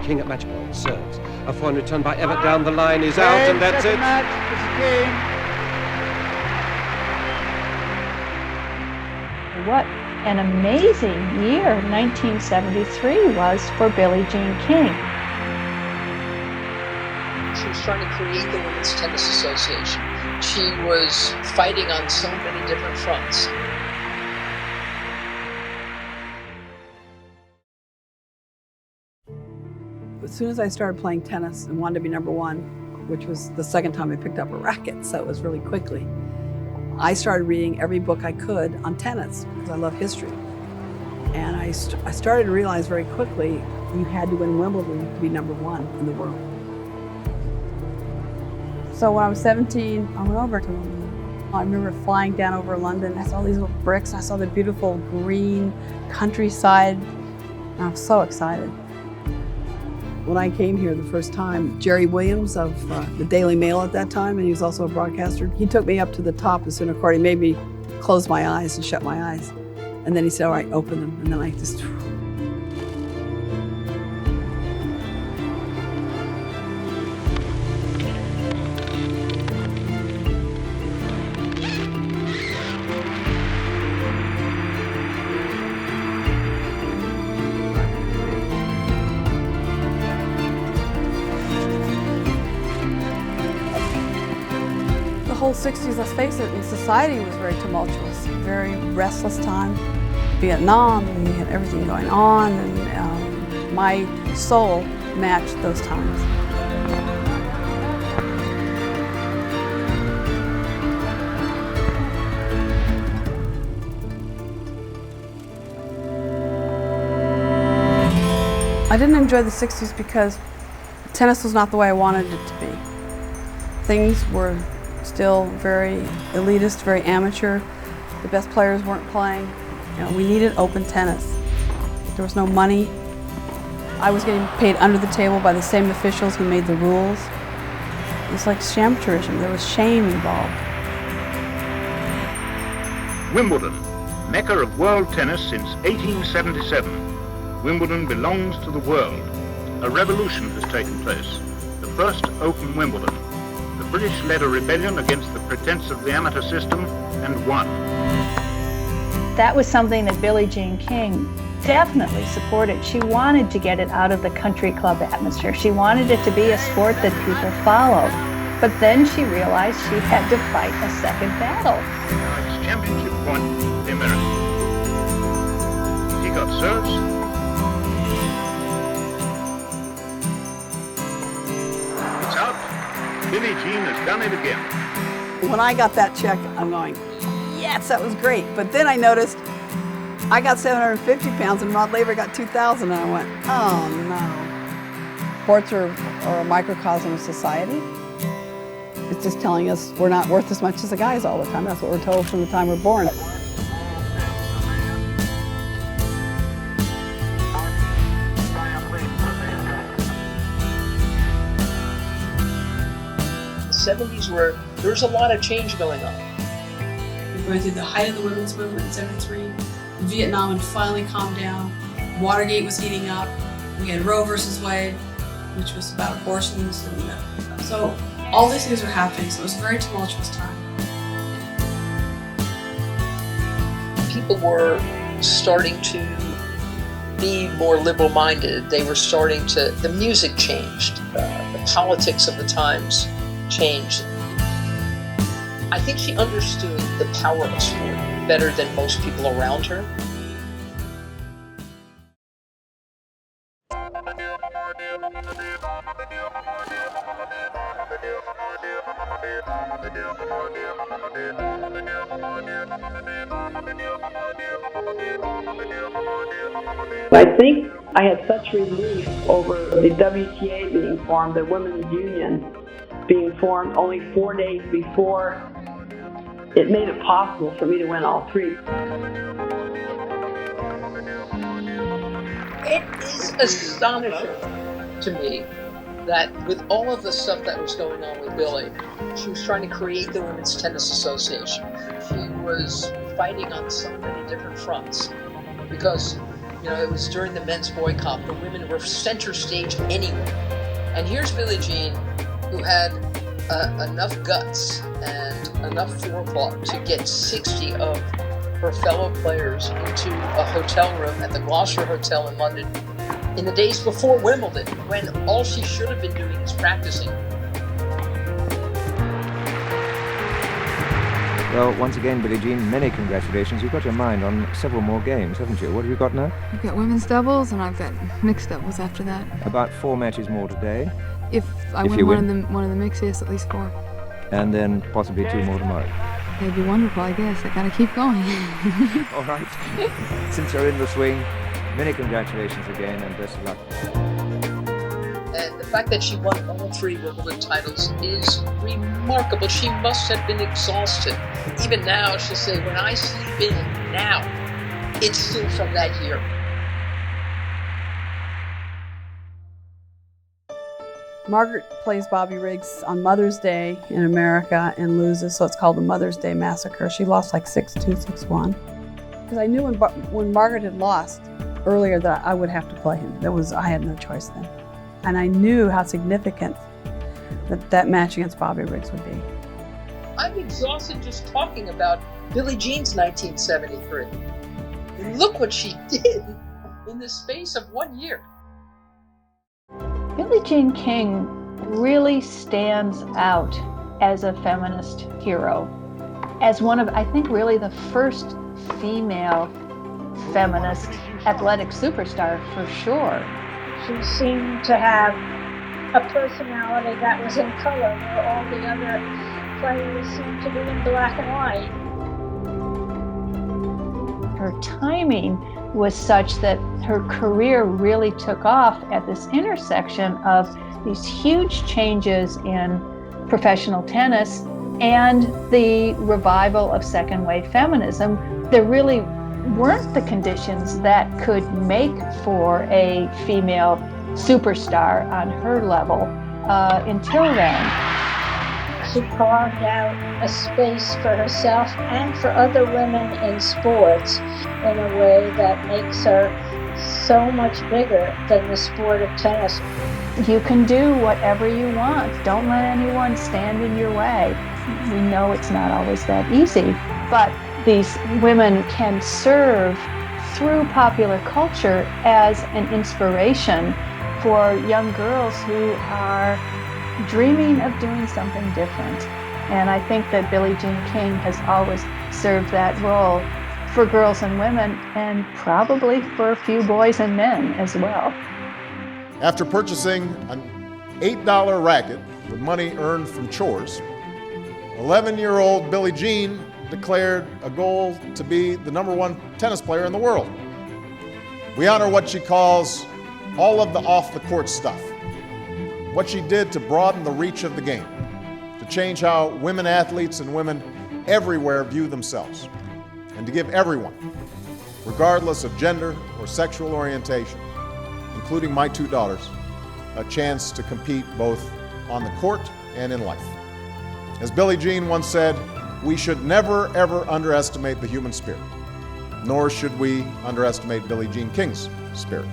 King at match point serves. A fine return by Everett down the line is out, and that's it. Match, King. What an amazing year 1973 was for Billie Jean King. She was trying to create the Women's Tennis Association. She was fighting on so many different fronts. As soon as I started playing tennis and wanted to be number one, which was the second time I picked up a racket, so it was really quickly, I started reading every book I could on tennis because I love history. And I started to realize very quickly you had to win Wimbledon to be number one in the world. So when I was 17, I went over to Wimbledon. I remember flying down over London. I saw these little bricks. I saw the beautiful green countryside. And I was so excited. When I came here the first time, Jerry Williams of the Daily Mail at that time, and he was also a broadcaster, he took me up to the top of center court. He made me close my eyes and shut my eyes. And then he said, all right, open them. And then I just... The whole 60s, let's face it, in society was very tumultuous, very restless time. Vietnam, and you had everything going on, and my soul matched those times. I didn't enjoy the 60s because tennis was not the way I wanted it to be. Things were still very elitist, very amateur. The best players weren't playing. You know, we needed open tennis. There was no money. I was getting paid under the table by the same officials who made the rules. It was like amateurism. There was shame involved. Wimbledon, Mecca of world tennis since 1877. Wimbledon belongs to the world. A revolution has taken place. The first open Wimbledon. The British led a rebellion against the pretense of the amateur system and won. That was something that Billie Jean King definitely supported. She wanted to get it out of the country club atmosphere. She wanted it to be a sport that people followed. But then she realized she had to fight a second battle. Now it's championship point, the American. He got serves. It's out. Billie Jean has done it again. When I got that check, I'm going, yes, that was great. But then I noticed I got 750 pounds and Rod Laver got 2,000, and I went, oh no. Sports are a microcosm of society. It's just telling us we're not worth as much as the guys all the time. That's what we're told from the time we're born. The 70s were, there was a lot of change going on. We're going through the height of the women's movement in '73. Vietnam had finally calmed down. Watergate was heating up. We had Roe versus Wade, which was about abortions. And so all these things were happening, so it was a very tumultuous time. People were starting to be more liberal-minded. They were starting to, the music changed. The politics of the times changed. I think she understood the power of sport better than most people around her. I think I had such relief over the WTA being formed, the Women's Union being formed only 4 days before. It made it possible for me to win all three. It is astonishing to me that with all of the stuff that was going on with Billie, she was trying to create the Women's Tennis Association. She was fighting on so many different fronts because It was during the men's boycott. The women were center stage anyway. And here's Billie Jean, who had enough guts and enough forethought to get 60 of her fellow players into a hotel room at the Gloucester Hotel in London in the days before Wimbledon, when all she should have been doing is practicing. Well, once again, Billie Jean, many congratulations. You've got your mind on several more games, haven't you? What have you got now? I've got women's doubles and I've got mixed doubles after that. About 4 matches more today. If I If win you one of the mixed, yes, at least 4. And then possibly 2 more tomorrow. It'd be wonderful, I guess. I gotta keep going. All right. Since you're in the swing, many congratulations again and best of luck. And the fact that she won all 3 Wimbledon titles is remarkable. She must have been exhausted. Even now, she'll say, when I sleep in now, it's still from that year. Margaret plays Bobby Riggs on Mother's Day in America and loses, so it's called the Mother's Day Massacre. She lost like 6-2, 6-1. Because I knew when Margaret had lost earlier that I would have to play him. I had no choice then. And I knew how significant that match against Bobby Riggs would be. I'm exhausted just talking about Billie Jean's 1973. And look what she did in the space of 1 year. Billie Jean King really stands out as a feminist hero, as one of, I think, really the first female feminist athletic superstar for sure. She seemed to have a personality that was in color, where all the other players seemed to be in black and white. Her timing was such that her career really took off at this intersection of these huge changes in professional tennis and the revival of second wave feminism. There really weren't the conditions that could make for a female superstar on her level until then. She carved out a space for herself and for other women in sports in a way that makes her so much bigger than the sport of tennis. You can do whatever you want. Don't let anyone stand in your way. We know it's not always that easy, but these women can serve through popular culture as an inspiration for young girls who are dreaming of doing something different. And I think that Billie Jean King has always served that role for girls and women, and probably for a few boys and men as well. After purchasing an $8 racket with money earned from chores, 11-year-old Billie Jean declared a goal to be the #1 tennis player in the world. We honor what she calls all of the off-the-court stuff, what she did to broaden the reach of the game, to change how women athletes and women everywhere view themselves, and to give everyone, regardless of gender or sexual orientation, including my 2 daughters, a chance to compete both on the court and in life. As Billie Jean once said, we should never, ever underestimate the human spirit, nor should we underestimate Billie Jean King's spirit.